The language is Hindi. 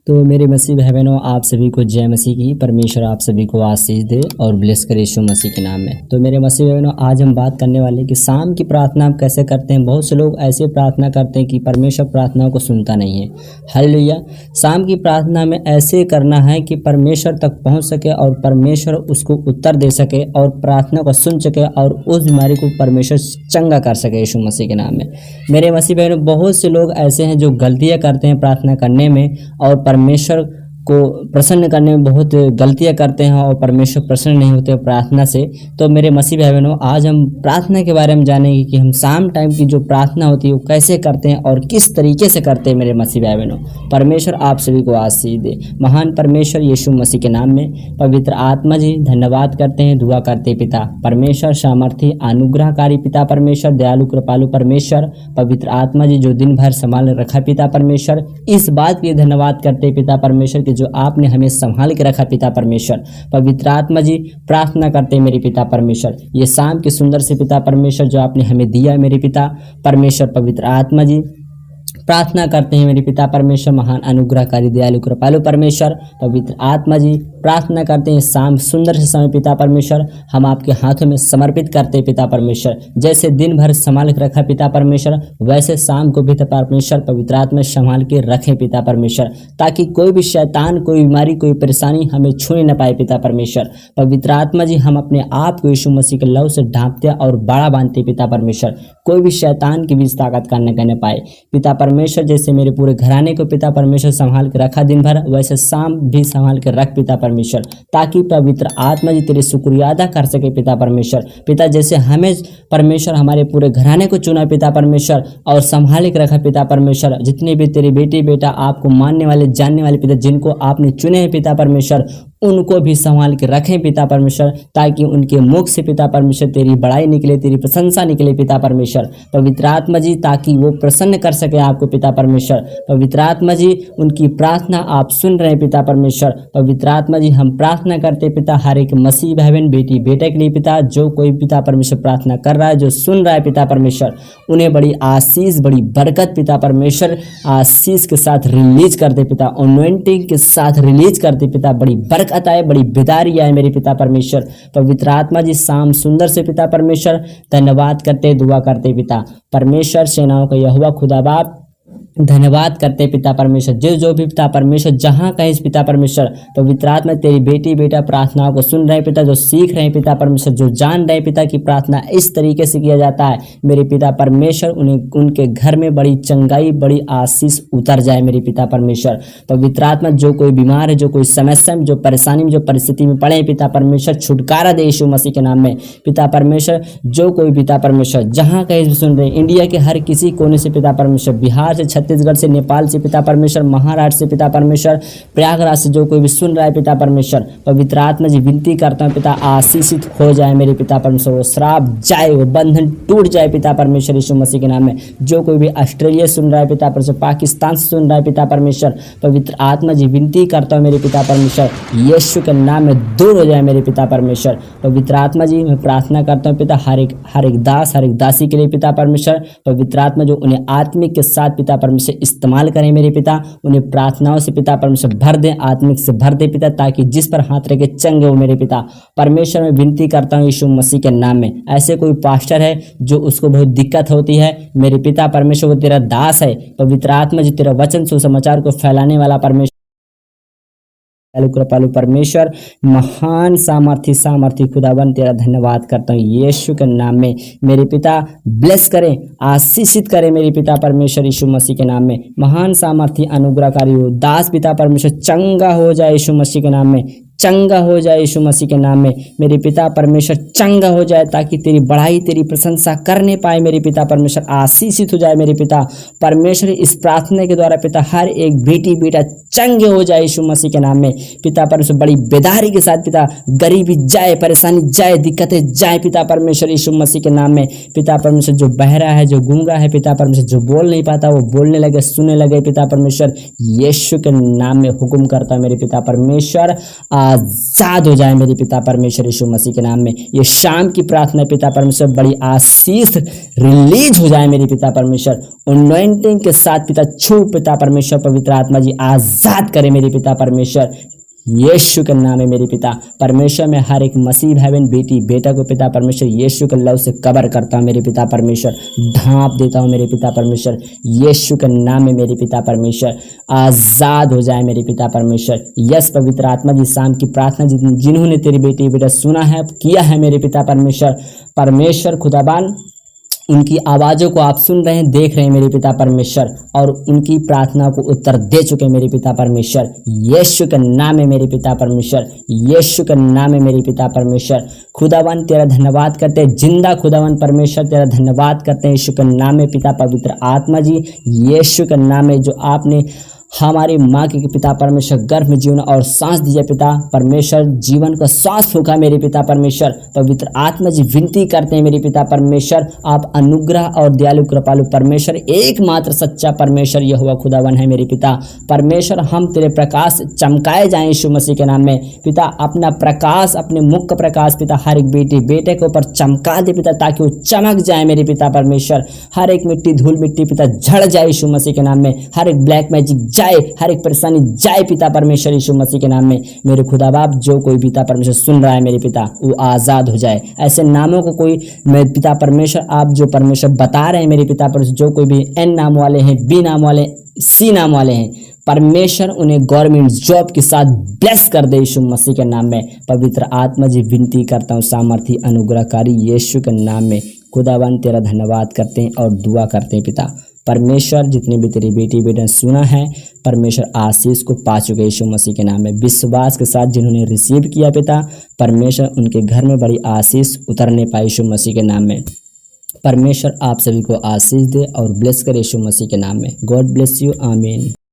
तो मेरे मसीह भाई बहनों, आप सभी को जय मसीह की। परमेश्वर आप सभी को आशीष दे और ब्लेस करे यीशु मसीह के नाम में। तो मेरे मसीह भाई बहनों, आज हम बात करने वाले कि शाम की प्रार्थना आप कैसे करते हैं। बहुत से लोग ऐसे प्रार्थना करते हैं कि परमेश्वर प्रार्थना को सुनता नहीं है। हालेलुया। शाम की प्रार्थना में ऐसे करना है कि परमेश्वर तक पहुँच सके और परमेश्वर उसको उत्तर दे सके और प्रार्थना को सुन सके और उस बीमारी को परमेश्वर चंगा कर सके यीशु मसीह के नाम में। मेरे मसीह बहनों, बहुत से लोग ऐसे हैं जो गलतियाँ करते हैं प्रार्थना करने में और परमेश्वर को प्रसन्न करने में बहुत गलतियां करते हैं और परमेश्वर प्रसन्न नहीं होते प्रार्थना से। तो मेरे मसीह भाई बहनों, आज हम प्रार्थना के बारे में जानेंगे कि हम शाम टाइम की जो प्रार्थना होती है वो कैसे करते हैं और किस तरीके से करते हैं। मेरे मसीह भाई बहनों, परमेश्वर आप सभी को आशीष दे। महान परमेश्वर यीशु मसीह के नाम में पवित्र आत्मा जी धन्यवाद करते हैं, दुआ करते हैं। पिता परमेश्वर, सामर्थी अनुग्रहकारी पिता परमेश्वर, दयालु कृपालु परमेश्वर, पवित्र आत्मा जी जो दिन भर संभाल रखा पिता परमेश्वर, इस बात के लिए धन्यवाद करते हैं पिता परमेश्वर कि जो आपने हमें संभाल के रखा पिता परमेश्वर। पवित्र आत्मा जी प्रार्थना करते हैं मेरे पिता परमेश्वर, ये शाम के सुंदर से पिता परमेश्वर जो आपने हमें दिया है मेरे पिता परमेश्वर। पवित्र आत्मा जी प्रार्थना करते हैं मेरे पिता परमेश्वर, महान अनुग्रहकारी दयालु कृपालु परमेश्वर। पवित्र आत्मा जी प्रार्थना करते हैं शाम सुंदर से समय पिता परमेश्वर हम आपके हाथों में समर्पित करते हैं पिता परमेश्वर। जैसे दिन भर संभाल के रखा पिता परमेश्वर, वैसे शाम को पिता परमेश्वर पवित्र आत्मा संभाल के रखें पिता परमेश्वर, ताकि कोई भी शैतान, कोई बीमारी, कोई परेशानी हमें छूने न पाए पिता परमेश्वर। पवित्र आत्मा जी हम अपने आप को यीशु मसीह के लहू से ढांपते और बड़ा बांधते पिता परमेश्वर, कोई भी शैतान की बीच ताकत करने न पाए पिता परमेश्वर। जैसे मेरे पूरे घराने को पिता परमेश्वर संभाल के रखा दिन भर, वैसे शाम भी संभाल के रख पिता परमेश्वर, ताकि पवित्र आत्मा जी तेरे शुक्रिया अदा कर सके पिता परमेश्वर। पिता जैसे हमें परमेश्वर हमारे पूरे घराने को चुना पिता परमेश्वर और संभाल के रखा पिता परमेश्वर, जितने भी तेरे बेटी बेटा आपको मानने वाले जानने वाले पिता जिनको आपने चुने हैं पिता परमेश्वर, उनको भी संभाल के रखें पिता परमेश्वर, ताकि उनके मुख से पिता परमेश्वर तेरी बड़ाई निकले, तेरी प्रशंसा निकले पिता परमेश्वर। पवित्र आत्मा जी ताकि वो प्रसन्न कर सके आपको पिता परमेश्वर। पवित्र आत्मा जी उनकी प्रार्थना आप सुन रहे हैं पिता परमेश्वर। पवित्र आत्मा जी हम प्रार्थना करते पिता हर एक मसीह भाई बहन बेटी बेटे के लिए पिता, जो कोई पिता परमेश्वर प्रार्थना कर रहा है, जो सुन रहा है पिता परमेश्वर, उन्हें बड़ी आशीष बड़ी बरकत पिता परमेश्वर आशीष के साथ रिलीज करते पिता, अनॉइंटिंग के साथ रिलीज करते पिता, बड़ी बरकत आए, बड़ी बेदारी आए मेरे पिता परमेश्वर। पवित्र आत्मा जी शाम सुंदर से पिता परमेश्वर धन्यवाद करते दुआ करते पिता परमेश्वर। सेनाओं का यहोवा खुदा बाप धन्यवाद करते पिता परमेश्वर। जो भी पिता परमेश्वर जहाँ कहीं पिता परमेश्वर पवित्र आत्मा तेरी बेटी बेटा प्रार्थनाओं को सुन रहे हैं पिता, जो सीख रहे हैं पिता परमेश्वर, जो जान रहे हैं पिता की प्रार्थना इस तरीके से किया जाता है मेरे पिता परमेश्वर, उन्हें उनके घर में बड़ी चंगाई बड़ी आशीष उतर जाए मेरे पिता परमेश्वर। पवित्र आत्मा जो कोई बीमार है, जो कोई समस्या में, जो परेशानी में, जो परिस्थिति में पड़े पिता परमेश्वर, छुटकारा दे यीशु मसीह के नाम में पिता परमेश्वर। जो कोई पिता परमेश्वर जहाँ कहीं सुन रहे हैं, इंडिया के हर किसी कोने से पिता परमेश्वर, बिहार से, छत्तीसगढ़ से, नेपाल से पिता परमेश्वर, महाराष्ट्र से पिता परमेश्वर, प्रयागराज से जो कोई भी सुन रहा है पिता परमेश्वर, पवित्र आत्मा जी विनती करता हूँ पिता आशीषित हो जाए मेरे पिता परमेश्वर, वो श्राप जाए, वो बंधन टूट जाए पिता परमेश्वर यीशु मसीह के नाम में। जो कोई भी ऑस्ट्रेलिया सुन रहा है पिता परमेश्वर, पाकिस्तान से सुन रहा है पिता परमेश्वर, पवित्र आत्मा जी विनती करता हूँ मेरे पिता परमेश्वर, यीशु के नाम में दूर हो जाए मेरे पिता परमेश्वर। पवित्र आत्मा जी मैं प्रार्थना करता हूँ पिता हर एक दास हर एक दासी के लिए पिता परमेश्वर। पवित्र आत्मा जो उन्हें आत्मिक के साथ पिता परमेश्वर इस्तेमाल करें मेरे पिता, उन्हें प्रार्थनाओं से पिता परमेश्वर भर दें, आत्मिक से भर दे पिता, ताकि जिस पर हाथ रखे चंगे हो मेरे पिता परमेश्वर। मैं विनती करता हूँ यीशु मसीह के नाम में। ऐसे कोई पास्टर है जो उसको बहुत दिक्कत होती है मेरे पिता परमेश्वर, वो तेरा दास है पवित्र आत्मा जी, तेरा वचन सुसमाचार को फैलाने वाला परमेश्वर कृपालु परमेश्वर, महान सामर्थी खुदावन तेरा धन्यवाद करता हूँ यीशु के नाम में मेरे पिता। ब्लेस करें, आशीषित करें मेरे पिता परमेश्वर यीशु मसीह के नाम में। महान सामर्थी अनुग्रहकारी हो दास पिता परमेश्वर, चंगा हो जाए यीशु मसीह के नाम में, चंगा हो जाए यीशु मसीह के नाम में मेरे पिता परमेश्वर, चंगा हो जाए ताकि तेरी बढ़ाई तेरी प्रशंसा करने पाए मेरे पिता परमेश्वर, आशीषित हो जाए मेरे पिता परमेश्वर। इस प्रार्थना के द्वारा पिता हर एक बेटी बेटा चंगे हो जाए यीशु मसीह के नाम में पिता परमेश्वर, बड़ी बेदारी के साथ पिता, गरीबी जाए, परेशानी जाए, दिक्कतें जाए पिता परमेश्वर यीशु मसीह के नाम में पिता परमेश्वर। जो बहरा है, जो गूंगा है पिता परमेश्वर, जो बोल नहीं पाता वो बोलने लगे, सुनने लगे पिता परमेश्वर, यीशु के नाम में हुक्म करता है मेरे पिता परमेश्वर। आज़ाद हो जाए मेरे पिता परमेश्वर यीशु मसीह के नाम में। ये शाम की प्रार्थना पिता परमेश्वर बड़ी आशीष रिलीज हो जाए मेरे पिता परमेश्वर। अनॉइंटिंग के साथ पिता छू पिता परमेश्वर पवित्र आत्मा जी आज़ाद करे मेरे पिता परमेश्वर यीशु के नाम में मेरे पिता परमेश्वर। मैं हर एक मसीह भाई बहन बेटी बेटा को पिता परमेश्वर यीशु के लव से कवर करता हूँ मेरे पिता परमेश्वर, ढांप देता हूँ मेरे पिता परमेश्वर यीशु के नाम में मेरे पिता परमेश्वर। आज़ाद हो जाए मेरे पिता परमेश्वर। यस पवित्र आत्मा जी शाम की प्रार्थना जिन्होंने तेरी बेटी बेटा सुना है किया है मेरे पिता परमेश्वर, परमेश्वर खुदाबान उनकी आवाज़ों को आप सुन रहे हैं देख रहे हैं मेरे पिता परमेश्वर, और उनकी प्रार्थना को उत्तर दे चुके मेरे पिता परमेश्वर यीशु के नाम में मेरे पिता परमेश्वर, यीशु के नाम में मेरे पिता परमेश्वर। खुदावन तेरा धन्यवाद करते हैं, जिंदा खुदावन परमेश्वर तेरा धन्यवाद करते हैं यीशु के नाम में पिता पवित्र आत्मा जी यीशु के नाम में। जो आपने हमारी माँ के पिता परमेश्वर गर्भ में जीवन और सांस दिया पिता परमेश्वर, जीवन का सांस फूका मेरे पिता परमेश्वर पवित्र आत्मा जी विनती करते हैं मेरे पिता परमेश्वर, आप अनुग्रह और दयालु कृपालु परमेश्वर एकमात्र सच्चा परमेश्वर यहोवा खुदावन है मेरे पिता परमेश्वर। हम तेरे प्रकाश चमकाए जाएं यीशु मसीह के नाम में पिता। अपना प्रकाश अपने मुख का प्रकाश पिता हर एक बेटी बेटे के ऊपर चमका दे पिता, ताकि वो चमक जाए मेरे पिता परमेश्वर। हर एक मिट्टी धूल मिट्टी पिता झड़ जाए यीशु मसीह के नाम में, हर एक ब्लैक मैजिक जाए, हर एक परेशानी जाए पिता परमेश्वर यीशु मसीह के नाम में मेरे खुदा बाप। जो कोई पिता परमेश्वर सुन रहा है मेरे पिता वो आज़ाद हो जाए। ऐसे नामों को कोई मेरे पिता परमेश्वर आप जो परमेश्वर बता रहे हैं मेरे पिता परमेश्वर, जो कोई भी एन नाम वाले हैं, बी नाम वाले, सी नाम वाले हैं परमेश्वर, उन्हें गवर्नमेंट जॉब के साथ ब्लेस कर दे यीशु मसीह के नाम में। पवित्र आत्मा जी विनती करता हूँ सामर्थी अनुग्रहकारी यीशु के नाम में। खुदावन तेरा धन्यवाद करते हैं और दुआ करते हैं पिता परमेश्वर। जितने भी तेरी बेटी बेटे सुना है परमेश्वर आशीष को पा चुके यीशु मसीह के नाम में। विश्वास के साथ जिन्होंने रिसीव किया पिता परमेश्वर, उनके घर में बड़ी आशीष उतरने पाई यीशु मसीह के नाम में। परमेश्वर आप सभी को आशीष दे और ब्लेस करे यीशु मसीह के नाम में। गॉड ब्लेस यू, आमीन।